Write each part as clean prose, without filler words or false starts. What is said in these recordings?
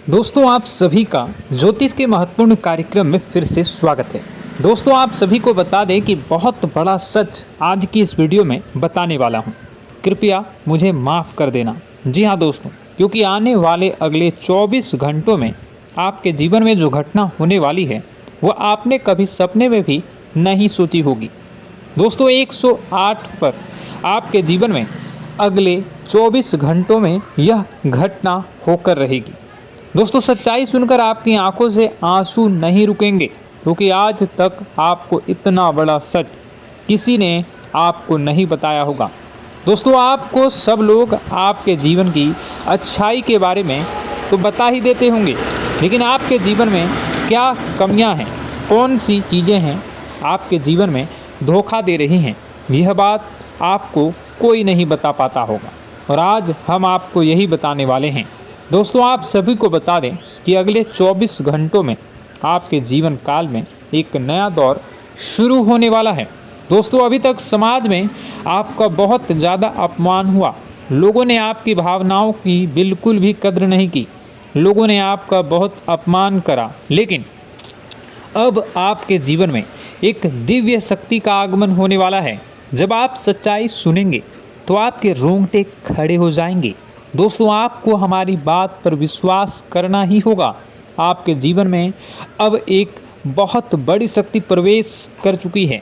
दोस्तों आप सभी का ज्योतिष के महत्वपूर्ण कार्यक्रम में फिर से स्वागत है। दोस्तों आप सभी को बता दें कि बहुत बड़ा सच आज की इस वीडियो में बताने वाला हूं। कृपया मुझे माफ़ कर देना। जी हां दोस्तों, क्योंकि आने वाले अगले 24 घंटों में आपके जीवन में जो घटना होने वाली है वह आपने कभी सपने में भी नहीं सोची होगी। दोस्तों 108 पर आपके जीवन में अगले 24 घंटों में यह घटना होकर रहेगी। दोस्तों सच्चाई सुनकर आपकी आंखों से आंसू नहीं रुकेंगे, क्योंकि आज तक आपको इतना बड़ा सच किसी ने आपको नहीं बताया होगा। दोस्तों आपको सब लोग आपके जीवन की अच्छाई के बारे में तो बता ही देते होंगे, लेकिन आपके जीवन में क्या कमियां हैं, कौन सी चीज़ें हैं आपके जीवन में धोखा दे रही हैं, यह बात आपको कोई नहीं बता पाता होगा। और आज हम आपको यही बताने वाले हैं। दोस्तों आप सभी को बता दें कि अगले 24 घंटों में आपके जीवन काल में एक नया दौर शुरू होने वाला है। दोस्तों अभी तक समाज में आपका बहुत ज़्यादा अपमान हुआ, लोगों ने आपकी भावनाओं की बिल्कुल भी कद्र नहीं की, लोगों ने आपका बहुत अपमान करा, लेकिन अब आपके जीवन में एक दिव्य शक्ति का आगमन होने वाला है। जब आप सच्चाई सुनेंगे तो आपके रोंगटे खड़े हो जाएंगे। दोस्तों आपको हमारी बात पर विश्वास करना ही होगा। आपके जीवन में अब एक बहुत बड़ी शक्ति प्रवेश कर चुकी है।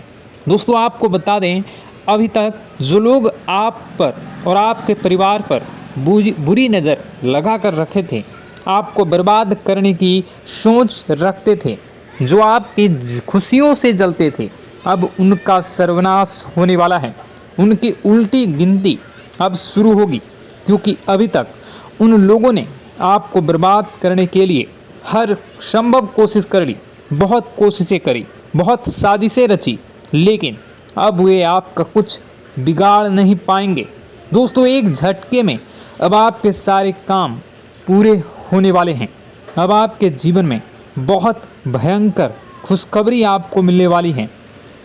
दोस्तों आपको बता दें, अभी तक जो लोग आप पर और आपके परिवार पर बुरी नज़र लगा कर रखे थे, आपको बर्बाद करने की सोच रखते थे, जो आपकी खुशियों से जलते थे, अब उनका सर्वनाश होने वाला है। उनकी उल्टी गिनती अब शुरू होगी, क्योंकि अभी तक उन लोगों ने आपको बर्बाद करने के लिए हर संभव कोशिश कर ली, बहुत कोशिशें करी, बहुत साजिशें रची, लेकिन अब वे आपका कुछ बिगाड़ नहीं पाएंगे। दोस्तों एक झटके में अब आपके सारे काम पूरे होने वाले हैं। अब आपके जीवन में बहुत भयंकर खुशखबरी आपको मिलने वाली है।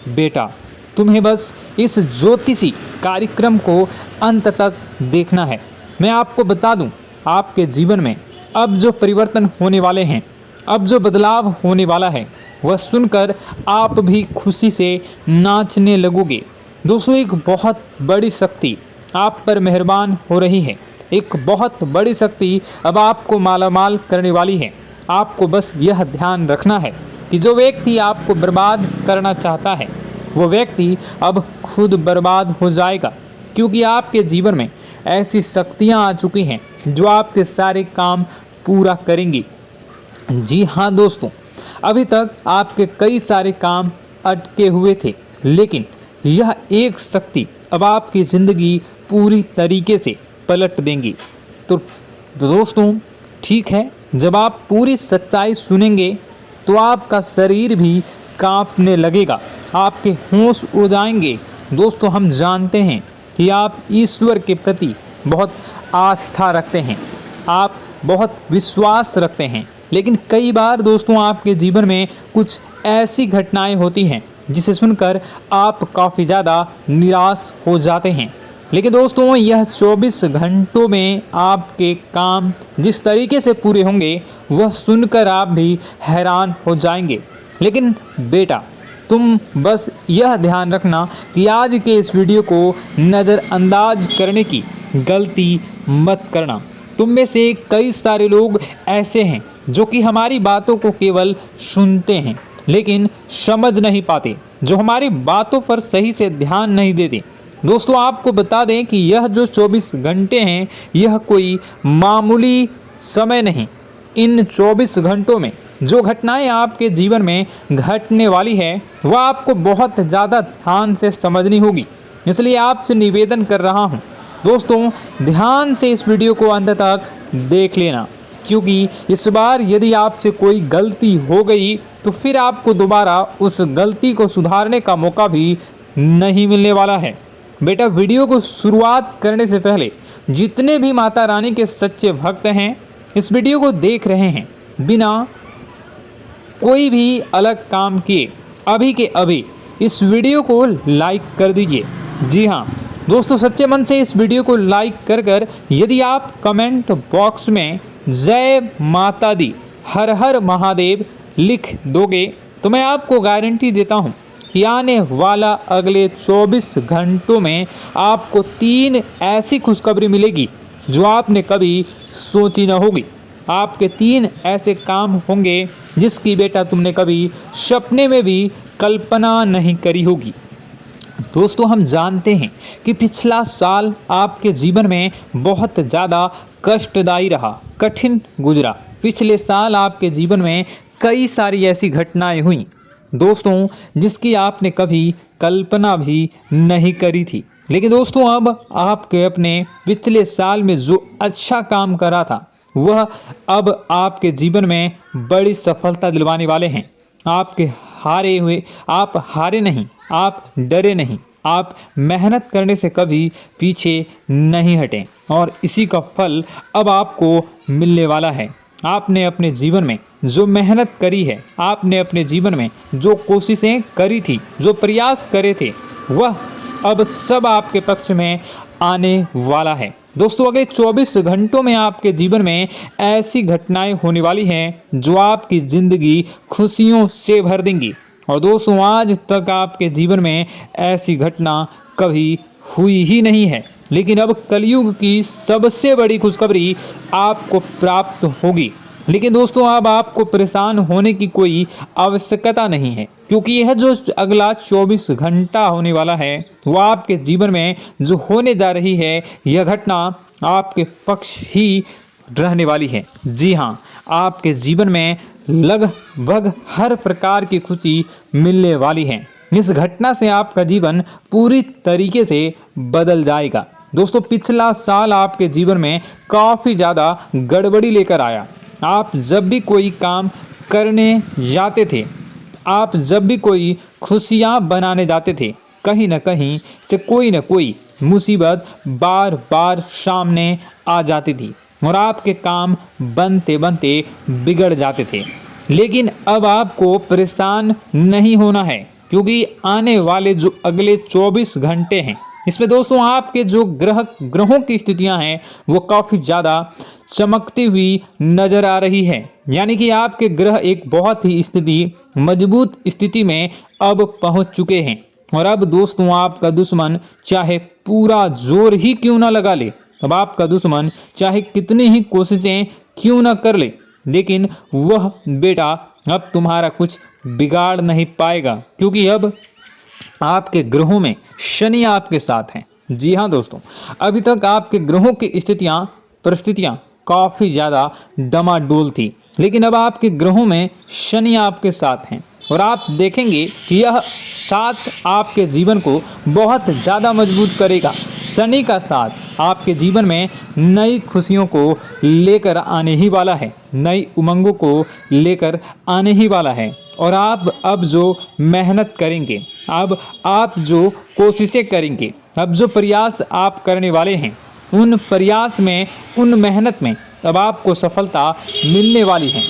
बेटा तुम्हें बस इस ज्योतिषी कार्यक्रम को अंत तक देखना है। मैं आपको बता दूं, आपके जीवन में अब जो परिवर्तन होने वाले हैं, अब जो बदलाव होने वाला है, वह सुनकर आप भी खुशी से नाचने लगोगे। दोस्तों एक बहुत बड़ी शक्ति आप पर मेहरबान हो रही है। एक बहुत बड़ी शक्ति अब आपको मालामाल करने वाली है। आपको बस यह ध्यान रखना है कि जो व्यक्ति आपको बर्बाद करना चाहता है, वो व्यक्ति अब खुद बर्बाद हो जाएगा, क्योंकि आपके जीवन में ऐसी शक्तियां आ चुकी हैं जो आपके सारे काम पूरा करेंगी। जी हाँ दोस्तों, अभी तक आपके कई सारे काम अटके हुए थे, लेकिन यह एक शक्ति अब आपकी ज़िंदगी पूरी तरीके से पलट देंगी। तो दोस्तों ठीक है, जब आप पूरी सच्चाई सुनेंगे तो आपका शरीर भी कांपने लगेगा, आपके होश उड़ जाएंगे। दोस्तों हम जानते हैं कि आप ईश्वर के प्रति बहुत आस्था रखते हैं, आप बहुत विश्वास रखते हैं, लेकिन कई बार दोस्तों आपके जीवन में कुछ ऐसी घटनाएं होती हैं जिसे सुनकर आप काफ़ी ज़्यादा निराश हो जाते हैं। लेकिन दोस्तों यह 24 घंटों में आपके काम जिस तरीके से पूरे होंगे वह सुनकर आप भी हैरान हो जाएंगे। लेकिन बेटा तुम बस यह ध्यान रखना कि आज के इस वीडियो को नज़रअंदाज करने की गलती मत करना। तुम में से कई सारे लोग ऐसे हैं जो कि हमारी बातों को केवल सुनते हैं लेकिन समझ नहीं पाते, जो हमारी बातों पर सही से ध्यान नहीं देते। दोस्तों आपको बता दें कि यह जो 24 घंटे हैं यह कोई मामूली समय नहीं। इन 24 घंटों में जो घटनाएं आपके जीवन में घटने वाली है वह आपको बहुत ज़्यादा ध्यान से समझनी होगी। इसलिए आपसे निवेदन कर रहा हूं, दोस्तों ध्यान से इस वीडियो को अंत तक देख लेना, क्योंकि इस बार यदि आपसे कोई गलती हो गई तो फिर आपको दोबारा उस गलती को सुधारने का मौका भी नहीं मिलने वाला है। बेटा वीडियो को शुरुआत करने से पहले जितने भी माता रानी के सच्चे भक्त हैं इस वीडियो को देख रहे हैं, बिना कोई भी अलग काम किए अभी के अभी इस वीडियो को लाइक कर दीजिए। जी हाँ दोस्तों, सच्चे मन से इस वीडियो को लाइक कर यदि आप कमेंट बॉक्स में जय माता दी, हर हर महादेव लिख दोगे तो मैं आपको गारंटी देता हूँ कि आने वाला अगले 24 घंटों में आपको 3 ऐसी खुशखबरी मिलेगी जो आपने कभी सोची न होगी। आपके 3 ऐसे काम होंगे जिसकी बेटा तुमने कभी सपने में भी कल्पना नहीं करी होगी। दोस्तों, हम जानते हैं कि पिछला साल आपके जीवन में बहुत ज़्यादा कष्टदायी रहा, कठिन गुजरा। पिछले साल आपके जीवन में कई सारी ऐसी घटनाएं हुई दोस्तों जिसकी आपने कभी कल्पना भी नहीं करी थी। लेकिन दोस्तों, अब आपके अपने पिछले साल में जो अच्छा काम करा था वह अब आपके जीवन में बड़ी सफलता दिलवाने वाले हैं। आप हारे नहीं, आप डरे नहीं, आप मेहनत करने से कभी पीछे नहीं हटें और इसी का फल अब आपको मिलने वाला है। आपने अपने जीवन में जो मेहनत करी है, आपने अपने जीवन में जो कोशिशें करी थी, जो प्रयास करे थे, वह अब सब आपके पक्ष में आने वाला है। दोस्तों, अगले 24 घंटों में आपके जीवन में ऐसी घटनाएं होने वाली हैं जो आपकी ज़िंदगी खुशियों से भर देंगी। और दोस्तों, आज तक आपके जीवन में ऐसी घटना कभी हुई ही नहीं है, लेकिन अब कलयुग की सबसे बड़ी खुशखबरी आपको प्राप्त होगी। लेकिन दोस्तों, अब आपको परेशान होने की कोई आवश्यकता नहीं है, क्योंकि यह जो अगला 24 घंटा होने वाला है वह आपके जीवन में जो होने जा रही है यह घटना आपके पक्ष ही रहने वाली है। जी हाँ, आपके जीवन में लगभग हर प्रकार की खुशी मिलने वाली है। इस घटना से आपका जीवन पूरी तरीके से बदल जाएगा। दोस्तों, पिछला साल आपके जीवन में काफ़ी ज़्यादा गड़बड़ी लेकर आया। आप जब भी कोई काम करने जाते थे, आप जब भी कोई खुशियाँ बनाने जाते थे, कहीं न कहीं से कोई न कोई मुसीबत बार बार सामने आ जाती थी और आपके काम बनते बनते बिगड़ जाते थे। लेकिन अब आपको परेशान नहीं होना है, क्योंकि आने वाले जो अगले 24 घंटे हैं इसमें दोस्तों आपके जो ग्रहों की स्थितियां हैं वो काफ़ी ज़्यादा चमकती हुई नज़र आ रही है। यानी कि आपके ग्रह एक बहुत ही मजबूत स्थिति में अब पहुंच चुके हैं। और अब दोस्तों, आपका दुश्मन चाहे पूरा जोर ही क्यों ना लगा ले, अब आपका दुश्मन चाहे कितनी ही कोशिशें क्यों ना कर ले, लेकिन वह बेटा अब तुम्हारा कुछ बिगाड़ नहीं पाएगा, क्योंकि अब आपके ग्रहों में शनि आपके साथ हैं। जी हाँ दोस्तों, अभी तक आपके ग्रहों की परिस्थितियाँ काफ़ी ज़्यादा डमाडोल थी, लेकिन अब आपके ग्रहों में शनि आपके साथ हैं और आप देखेंगे कि यह साथ आपके जीवन को बहुत ज़्यादा मजबूत करेगा। शनि का साथ आपके जीवन में नई खुशियों को लेकर आने ही वाला है, नई उमंगों को लेकर आने ही वाला है। और आप अब जो मेहनत करेंगे, अब आप जो कोशिशें करेंगे, अब जो प्रयास आप करने वाले हैं, उन प्रयास में, उन मेहनत में अब आपको सफलता मिलने वाली है।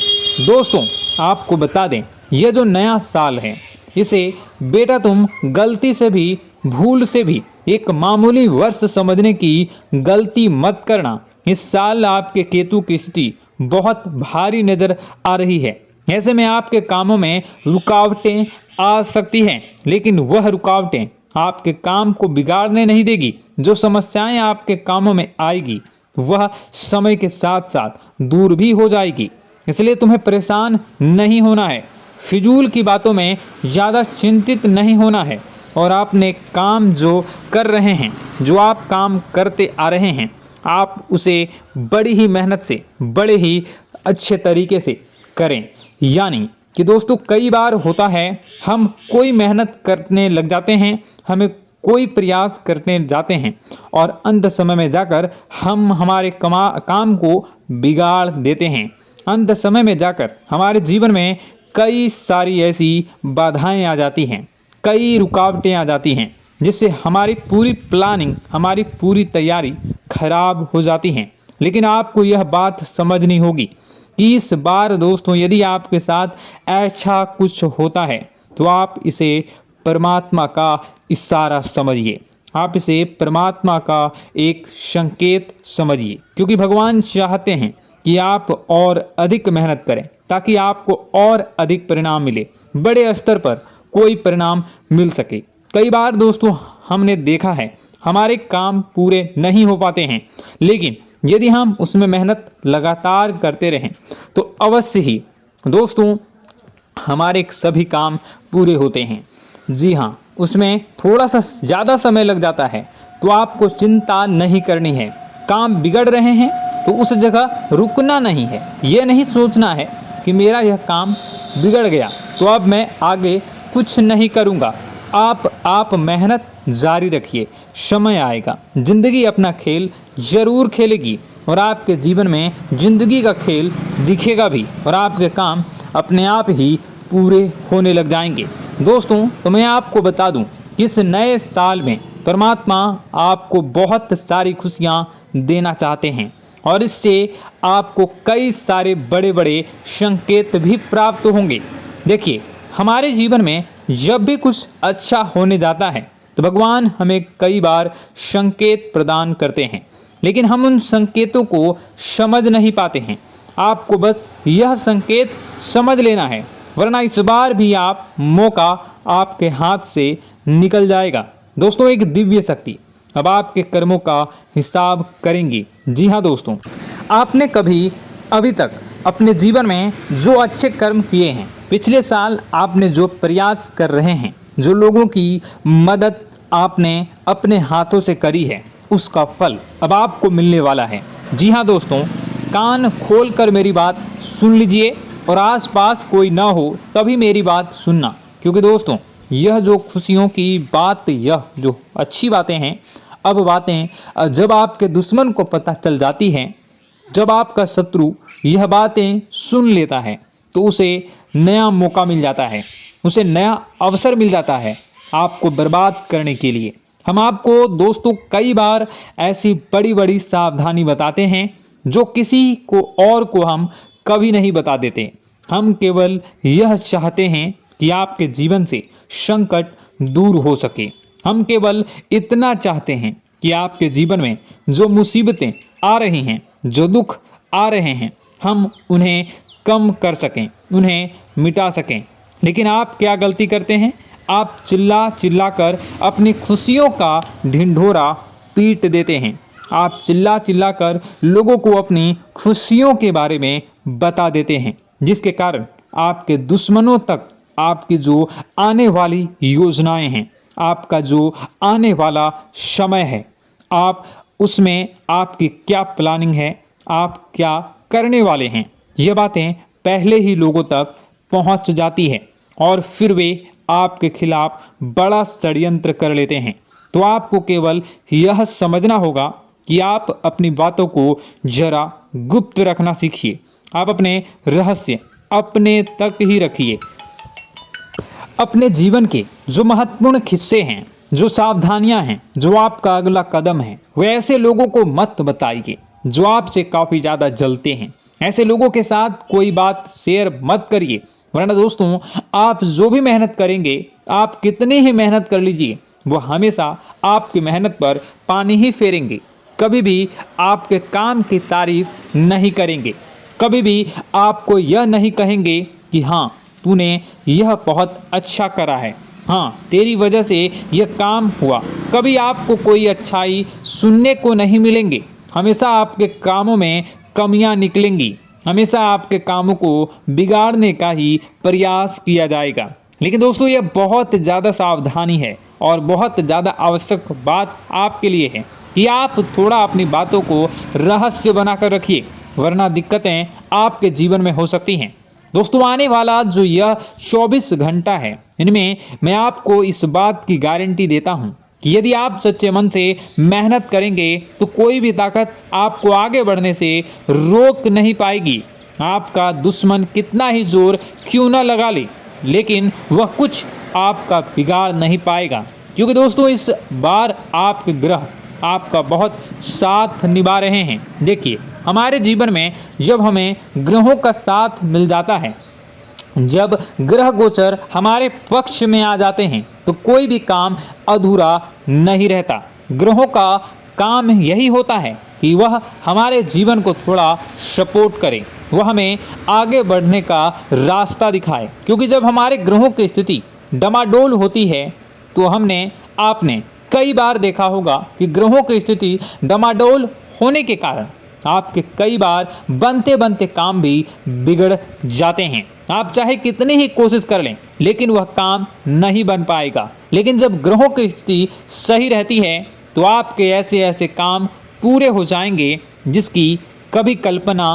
दोस्तों, आपको बता दें, यह जो नया साल है इसे बेटा तुम गलती से भी, भूल से भी एक मामूली वर्ष समझने की गलती मत करना। इस साल आपके केतु की स्थिति बहुत भारी नज़र आ रही है। ऐसे में आपके कामों में रुकावटें आ सकती हैं, लेकिन वह रुकावटें आपके काम को बिगाड़ने नहीं देगी। जो समस्याएं आपके कामों में आएगी वह समय के साथ साथ दूर भी हो जाएगी। इसलिए तुम्हें परेशान नहीं होना है, फिजूल की बातों में ज़्यादा चिंतित नहीं होना है। और आपने काम जो कर रहे हैं, जो आप काम करते आ रहे हैं, आप उसे बड़ी ही मेहनत से, बड़े ही अच्छे तरीके से करें। यानी कि दोस्तों, कई बार होता है हम कोई मेहनत करने लग जाते हैं, हमें कोई प्रयास करने जाते हैं और अंत समय में जाकर हम हमारे काम को बिगाड़ देते हैं। अंत समय में जाकर हमारे जीवन में कई सारी ऐसी बाधाएं आ जाती हैं, कई रुकावटें आ जाती हैं, जिससे हमारी पूरी प्लानिंग, हमारी पूरी तैयारी खराब हो जाती हैं। लेकिन आपको यह बात समझनी होगी कि इस बार दोस्तों, यदि आपके साथ ऐसा कुछ होता है तो आप इसे परमात्मा का इशारा समझिए। आप इसे परमात्मा का एक संकेत समझिए, क्योंकि भगवान चाहते हैं कि आप और अधिक मेहनत करें ताकि आपको और अधिक परिणाम मिले, बड़े स्तर पर कोई परिणाम मिल सके। कई बार दोस्तों हमने देखा है हमारे काम पूरे नहीं हो पाते हैं, लेकिन यदि हम उसमें मेहनत लगातार करते रहें तो अवश्य ही दोस्तों हमारे सभी काम पूरे होते हैं। जी हाँ, उसमें थोड़ा सा ज़्यादा समय लग जाता है तो आपको चिंता नहीं करनी है। काम बिगड़ रहे हैं तो उस जगह रुकना नहीं है, ये नहीं सोचना है कि मेरा यह काम बिगड़ गया तो अब मैं आगे कुछ नहीं करूँगा। आप मेहनत जारी रखिए, समय आएगा, ज़िंदगी अपना खेल ज़रूर खेलेगी और आपके जीवन में ज़िंदगी का खेल दिखेगा भी और आपके काम अपने आप ही पूरे होने लग जाएंगे। दोस्तों तो मैं आपको बता दूं कि इस नए साल में परमात्मा आपको बहुत सारी खुशियां देना चाहते हैं और इससे आपको कई सारे बड़े बड़े संकेत भी प्राप्त होंगे। देखिए, हमारे जीवन में जब भी कुछ अच्छा होने जाता है तो भगवान हमें कई बार संकेत प्रदान करते हैं, लेकिन हम उन संकेतों को समझ नहीं पाते हैं। आपको बस यह संकेत समझ लेना है, वरना इस बार भी आप मौका आपके हाथ से निकल जाएगा। दोस्तों, एक दिव्य शक्ति अब आपके कर्मों का हिसाब करेंगी। जी हाँ दोस्तों, आपने कभी अभी तक अपने जीवन में जो अच्छे कर्म किए हैं, पिछले साल आपने जो प्रयास कर रहे हैं, जो लोगों की मदद आपने अपने हाथों से करी है, उसका फल अब आपको मिलने वाला है। जी हाँ दोस्तों, कान खोलकर मेरी बात सुन लीजिए और आसपास कोई ना हो तभी मेरी बात सुनना, क्योंकि दोस्तों यह जो खुशियों की बात, यह जो अच्छी बातें हैं, अब बातें जब आपके दुश्मन को पता चल जाती हैं, जब आपका शत्रु यह बातें सुन लेता है तो उसे नया मौका मिल जाता है, उसे नया अवसर मिल जाता है आपको बर्बाद करने के लिए। हम आपको दोस्तों कई बार ऐसी बड़ी बड़ी सावधानी बताते हैं जो किसी को और को हम कभी नहीं बता देते। हम केवल यह चाहते हैं कि आपके जीवन से संकट दूर हो सके। हम केवल इतना चाहते हैं कि आपके जीवन में जो मुसीबतें आ रही हैं, जो दुख आ रहे हैं, हम उन्हें कम कर सकें, उन्हें मिटा सकें। लेकिन आप क्या गलती करते हैं? आप चिल्ला चिल्ला कर अपनी खुशियों का ढिंढोरा पीट देते हैं। आप चिल्ला चिल्ला कर लोगों को अपनी खुशियों के बारे में बता देते हैं, जिसके कारण आपके दुश्मनों तक आपकी जो आने वाली योजनाएं हैं, आपका जो आने वाला समय है, आप उसमें आपकी क्या प्लानिंग है, आप क्या करने वाले हैं, ये बातें पहले ही लोगों तक पहुंच जाती है और फिर वे आपके खिलाफ बड़ा षड्यंत्र कर लेते हैं। तो आपको केवल यह समझना होगा कि आप अपनी बातों को जरा गुप्त रखना सीखिए। आप अपने रहस्य अपने तक ही रखिए। अपने जीवन के जो महत्वपूर्ण हिस्से हैं, जो सावधानियां हैं, जो आपका अगला कदम है, वे ऐसे लोगों को मत बताइए जो आपसे काफ़ी ज़्यादा जलते हैं। ऐसे लोगों के साथ कोई बात शेयर मत करिए, वरना दोस्तों आप जो भी मेहनत करेंगे, आप कितनी ही मेहनत कर लीजिए, वो हमेशा आपकी मेहनत पर पानी ही फेरेंगे। कभी भी आपके काम की तारीफ नहीं करेंगे, कभी भी आपको यह नहीं कहेंगे कि हाँ तूने यह बहुत अच्छा करा है, हाँ तेरी वजह से यह काम हुआ। कभी आपको कोई अच्छाई सुनने को नहीं मिलेंगे। हमेशा आपके कामों में कमियां निकलेंगी, हमेशा आपके कामों को बिगाड़ने का ही प्रयास किया जाएगा। लेकिन दोस्तों यह बहुत ज़्यादा सावधानी है और बहुत ज़्यादा आवश्यक बात आपके लिए है कि आप थोड़ा अपनी बातों को रहस्य बनाकर रखिए, वरना दिक्कतें आपके जीवन में हो सकती हैं। दोस्तों आने वाला जो यह 24 घंटा है, इनमें मैं आपको इस बात की गारंटी देता हूँ कि यदि आप सच्चे मन से मेहनत करेंगे तो कोई भी ताकत आपको आगे बढ़ने से रोक नहीं पाएगी। आपका दुश्मन कितना ही जोर क्यों न लगा ले, लेकिन वह कुछ आपका बिगाड़ नहीं पाएगा, क्योंकि दोस्तों इस बार आपके ग्रह आपका बहुत साथ निभा रहे हैं। देखिए, हमारे जीवन में जब हमें ग्रहों का साथ मिल जाता है जब ग्रह गोचर हमारे पक्ष में आ जाते हैं तो कोई भी काम अधूरा नहीं रहता। ग्रहों का काम यही होता है कि वह हमारे जीवन को थोड़ा सपोर्ट करे, वह हमें आगे बढ़ने का रास्ता दिखाए। क्योंकि जब हमारे ग्रहों की स्थिति डमाडोल होती है तो आपने कई बार देखा होगा कि ग्रहों की स्थिति डमाडोल होने के कारण आपके कई बार बनते बनते काम भी बिगड़ जाते हैं। आप चाहे कितनी ही कोशिश कर लें लेकिन वह काम नहीं बन पाएगा। लेकिन जब ग्रहों की स्थिति सही रहती है तो आपके ऐसे ऐसे काम पूरे हो जाएंगे जिसकी कभी कल्पना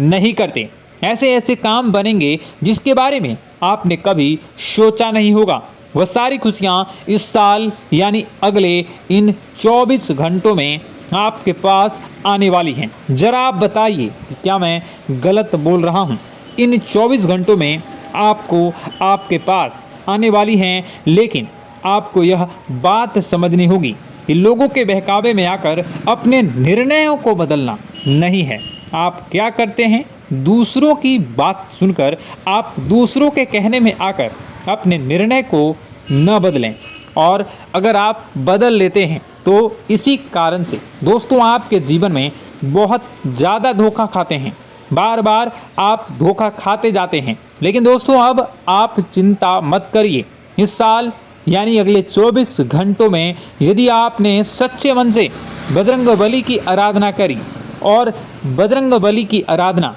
नहीं करते। ऐसे ऐसे काम बनेंगे जिसके बारे में आपने कभी सोचा नहीं होगा। वह सारी खुशियाँ इस साल यानी अगले इन 24 घंटों में आपके पास आने वाली हैं। जरा आप बताइए कि क्या मैं गलत बोल रहा हूँ? इन 24 घंटों में आपको आपके पास आने वाली हैं, लेकिन आपको यह बात समझनी होगी कि लोगों के बहकावे में आकर अपने निर्णयों को बदलना नहीं है। आप क्या करते हैं? दूसरों की बात सुनकर आप दूसरों के कहने में आकर अपने निर्णय को न बदलें, और अगर आप बदल लेते हैं तो इसी कारण से दोस्तों आपके जीवन में बहुत ज़्यादा धोखा खाते हैं। बार बार आप धोखा खाते जाते हैं। लेकिन दोस्तों अब आप चिंता मत करिए। इस साल यानी अगले 24 घंटों में यदि आपने सच्चे मन से बजरंगबली की आराधना करी, और बजरंगबली की आराधना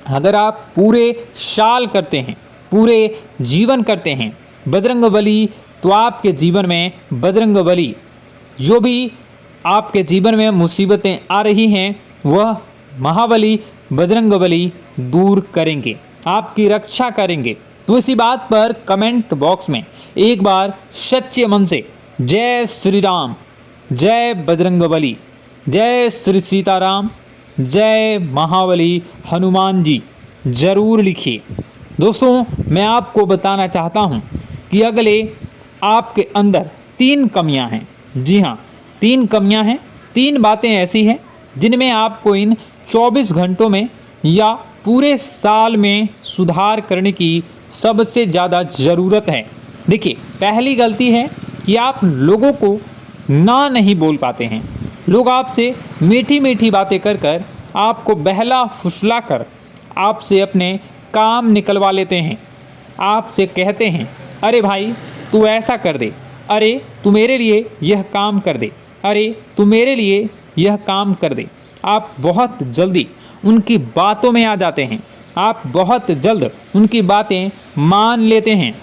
अगर आप पूरे साल करते हैं, पूरे जीवन करते हैं बजरंगबली, तो आपके जीवन में बजरंगबली जो भी आपके जीवन में मुसीबतें आ रही हैं वह महाबली बजरंगबली दूर करेंगे, आपकी रक्षा करेंगे। तो इसी बात पर कमेंट बॉक्स में एक बार सच्चे मन से जय श्री राम, जय बजरंगबली, जय श्री सीताराम, जय महाबली हनुमान जी जरूर लिखिए। दोस्तों मैं आपको बताना चाहता हूँ कि अगले आपके अंदर 3 कमियां हैं। जी हाँ, 3 कमियां हैं। 3 बातें ऐसी हैं जिनमें आपको इन 24 घंटों में या पूरे साल में सुधार करने की सबसे ज़्यादा ज़रूरत है। देखिए, पहली गलती है कि आप लोगों को ना नहीं बोल पाते हैं। लोग आपसे मीठी मीठी बातें कर कर आपको बहला फुसला कर आपसे अपने काम निकलवा लेते हैं। आपसे कहते हैं, अरे भाई तू ऐसा कर दे, अरे तू मेरे लिए यह काम कर दे, अरे तू मेरे लिए यह काम कर दे। आप बहुत जल्दी उनकी बातों में आ जाते हैं, आप बहुत जल्द उनकी बातें मान लेते हैं।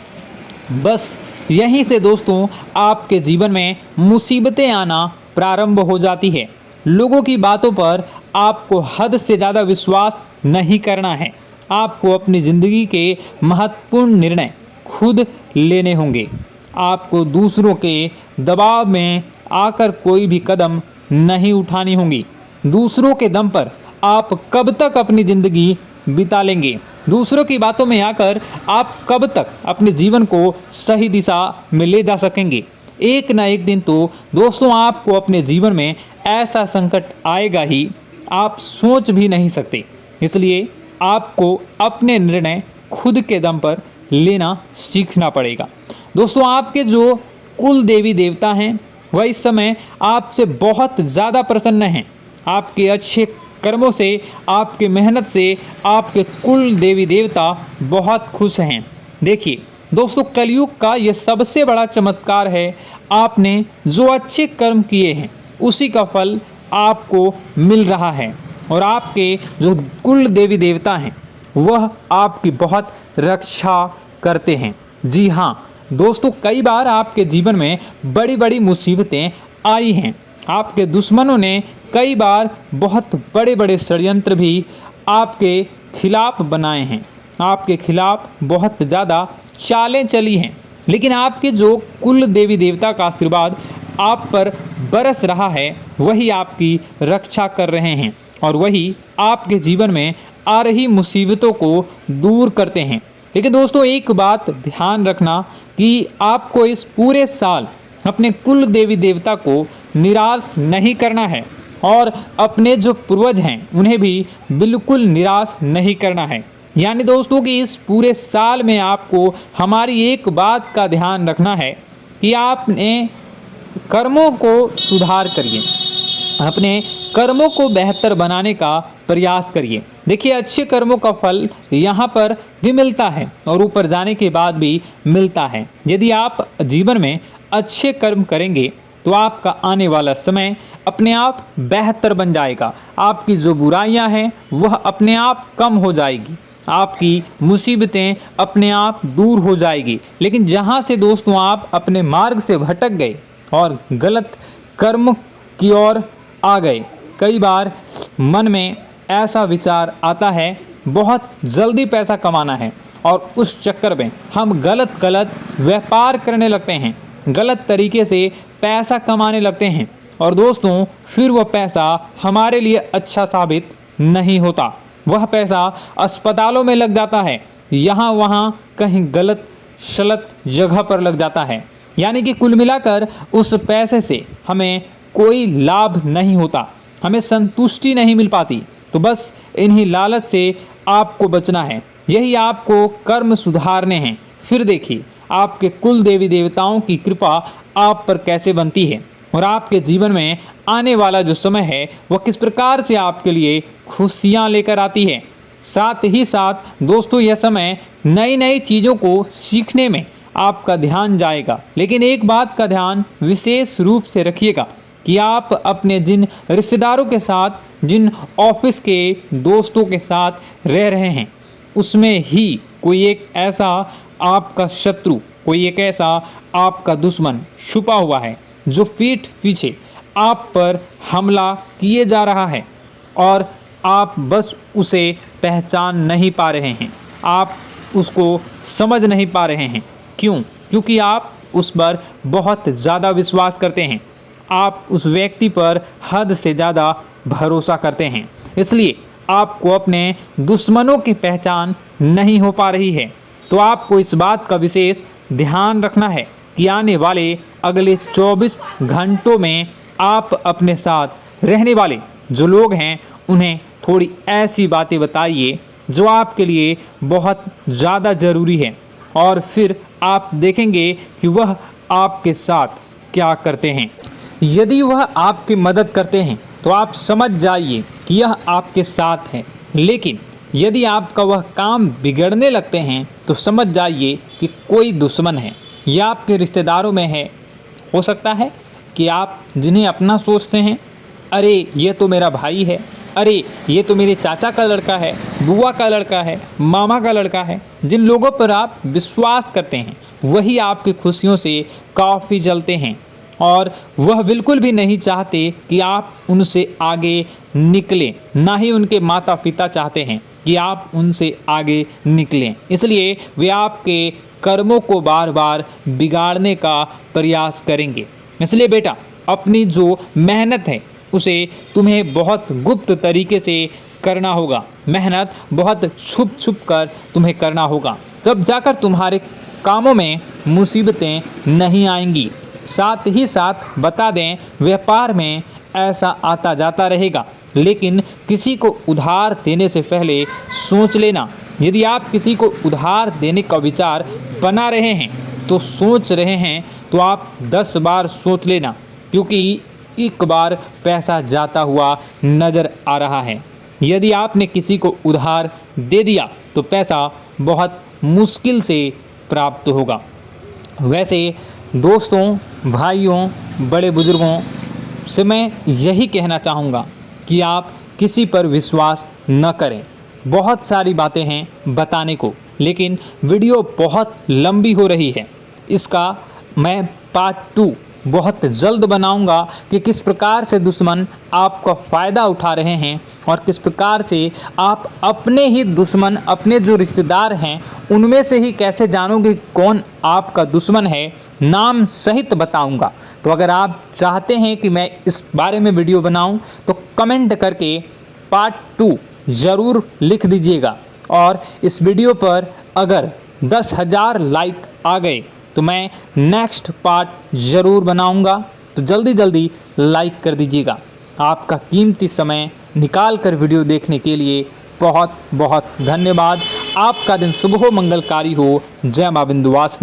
बस यहीं से दोस्तों आपके जीवन में मुसीबतें आना प्रारंभ हो जाती है। लोगों की बातों पर आपको हद से ज़्यादा विश्वास नहीं करना है। आपको अपनी ज़िंदगी के महत्वपूर्ण निर्णय खुद लेने होंगे। आपको दूसरों के दबाव में आकर कोई भी कदम नहीं उठानी होगी। दूसरों के दम पर आप कब तक अपनी ज़िंदगी बिता लेंगे? दूसरों की बातों में आकर आप कब तक अपने जीवन को सही दिशा में ले जा सकेंगे? एक ना एक दिन तो दोस्तों आपको अपने जीवन में ऐसा संकट आएगा ही, आप सोच भी नहीं सकते। इसलिए आपको अपने निर्णय खुद के दम पर लेना सीखना पड़ेगा। दोस्तों आपके जो कुल देवी देवता हैं वह इस समय आपसे बहुत ज़्यादा प्रसन्न हैं। आपके अच्छे कर्मों से, आपके मेहनत से आपके कुल देवी देवता बहुत खुश हैं। देखिए दोस्तों, कलयुग का ये सबसे बड़ा चमत्कार है। आपने जो अच्छे कर्म किए हैं उसी का फल आपको मिल रहा है, और आपके जो कुल देवी देवता हैं वह आपकी बहुत रक्षा करते हैं। जी हाँ दोस्तों, कई बार आपके जीवन में बड़ी बड़ी मुसीबतें आई हैं। आपके दुश्मनों ने कई बार बहुत बड़े बड़े षड्यंत्र भी आपके खिलाफ बनाए हैं, आपके खिलाफ बहुत ज़्यादा चालें चली हैं। लेकिन आपके जो कुल देवी देवता का आशीर्वाद आप पर बरस रहा है वही आपकी रक्षा कर रहे हैं, और वही आपके जीवन में आ रही मुसीबतों को दूर करते हैं। लेकिन दोस्तों एक बात ध्यान रखना कि आपको इस पूरे साल अपने कुल देवी देवता को निराश नहीं करना है, और अपने जो पूर्वज हैं उन्हें भी बिल्कुल निराश नहीं करना है। यानी दोस्तों कि इस पूरे साल में आपको हमारी एक बात का ध्यान रखना है कि आपने कर्मों को सुधार करिए, अपने कर्मों को बेहतर बनाने का प्रयास करिए। देखिए, अच्छे कर्मों का फल यहाँ पर भी मिलता है और ऊपर जाने के बाद भी मिलता है। यदि आप जीवन में अच्छे कर्म करेंगे तो आपका आने वाला समय अपने आप बेहतर बन जाएगा। आपकी जो बुराइयां हैं वह अपने आप कम हो जाएगी, आपकी मुसीबतें अपने आप दूर हो जाएगी। लेकिन जहां से दोस्तों आप अपने मार्ग से भटक गए और गलत कर्म की ओर आ गए, कई बार मन में ऐसा विचार आता है बहुत जल्दी पैसा कमाना है और उस चक्कर में हम गलत व्यापार करने लगते हैं, गलत तरीके से पैसा कमाने लगते हैं और दोस्तों फिर वह पैसा हमारे लिए अच्छा साबित नहीं होता। वह पैसा अस्पतालों में लग जाता है, यहाँ वहाँ कहीं गलत शलत जगह पर लग जाता है। यानी कि कुल मिलाकर उस पैसे से हमें कोई लाभ नहीं होता, हमें संतुष्टि नहीं मिल पाती। तो बस इन्हीं लालच से आपको बचना है, यही आपको कर्म सुधारने हैं। फिर देखिए आपके कुल देवी देवताओं की कृपा आप पर कैसे बनती है और आपके जीवन में आने वाला जो समय है वह किस प्रकार से आपके लिए खुशियाँ लेकर आती है। साथ ही साथ दोस्तों यह समय नई नई चीज़ों को सीखने में आपका ध्यान जाएगा। लेकिन एक बात का ध्यान विशेष रूप से रखिएगा कि आप अपने जिन रिश्तेदारों के साथ, जिन ऑफिस के दोस्तों के साथ रह रहे हैं, उसमें ही कोई एक ऐसा आपका शत्रु, कोई एक ऐसा आपका दुश्मन छुपा हुआ है जो पीठ पीछे आप पर हमला किए जा रहा है और आप बस उसे पहचान नहीं पा रहे हैं, आप उसको समझ नहीं पा रहे हैं। क्यों? क्योंकि आप उस पर बहुत ज़्यादा विश्वास करते हैं, आप उस व्यक्ति पर हद से ज़्यादा भरोसा करते हैं, इसलिए आपको अपने दुश्मनों की पहचान नहीं हो पा रही है। तो आपको इस बात का विशेष ध्यान रखना है कि आने वाले अगले 24 घंटों में आप अपने साथ रहने वाले जो लोग हैं उन्हें थोड़ी ऐसी बातें बताइए जो आपके लिए बहुत ज़्यादा ज़रूरी है और फिर आप देखेंगे कि वह आपके साथ क्या करते हैं। यदि वह आपकी मदद करते हैं तो आप समझ जाइए कि यह आपके साथ है, लेकिन यदि आपका वह काम बिगड़ने लगते हैं तो समझ जाइए कि कोई दुश्मन है या आपके रिश्तेदारों में है। हो सकता है कि आप जिन्हें अपना सोचते हैं, अरे ये तो मेरा भाई है, अरे ये तो मेरे चाचा का लड़का है, बुआ का लड़का है, मामा का लड़का है, जिन लोगों पर आप विश्वास करते हैं वही आपकी खुशियों से काफ़ी जलते हैं और वह बिल्कुल भी नहीं चाहते कि आप उनसे आगे निकलें, ना ही उनके माता पिता चाहते हैं कि आप उनसे आगे निकलें। इसलिए वे आपके कर्मों को बार बार बिगाड़ने का प्रयास करेंगे। इसलिए बेटा, अपनी जो मेहनत है उसे तुम्हें बहुत गुप्त तरीके से करना होगा, मेहनत बहुत छुप छुप कर तुम्हें करना होगा, तब जाकर तुम्हारे कामों में मुसीबतें नहीं आएंगी। साथ ही साथ बता दें, व्यापार में ऐसा आता जाता रहेगा, लेकिन किसी को उधार देने से पहले सोच लेना। यदि आप किसी को उधार देने का विचार बना रहे हैं तो सोच रहे हैं तो आप 10 बार सोच लेना, क्योंकि एक बार पैसा जाता हुआ नज़र आ रहा है। यदि आपने किसी को उधार दे दिया तो पैसा बहुत मुश्किल से प्राप्त होगा। वैसे दोस्तों, भाइयों, बड़े बुजुर्गों से मैं यही कहना चाहूँगा कि आप किसी पर विश्वास न करें। बहुत सारी बातें हैं बताने को, लेकिन वीडियो बहुत लंबी हो रही है। इसका मैं पार्ट 2 बहुत जल्द बनाऊंगा कि किस प्रकार से दुश्मन आपका फ़ायदा उठा रहे हैं और किस प्रकार से आप अपने ही दुश्मन, अपने जो रिश्तेदार हैं उनमें से ही कैसे जानोगे कौन आपका दुश्मन है, नाम सहित बताऊंगा। तो अगर आप चाहते हैं कि मैं इस बारे में वीडियो बनाऊं तो कमेंट करके पार्ट 2 ज़रूर लिख दीजिएगा। और इस वीडियो पर अगर 10,000 लाइक आ गए तो मैं नेक्स्ट पार्ट ज़रूर बनाऊंगा। तो जल्दी जल्दी लाइक कर दीजिएगा। आपका कीमती समय निकाल कर वीडियो देखने के लिए बहुत बहुत धन्यवाद। आपका दिन शुभ हो, मंगलकारी हो। जय मां विंध्यवासिनी।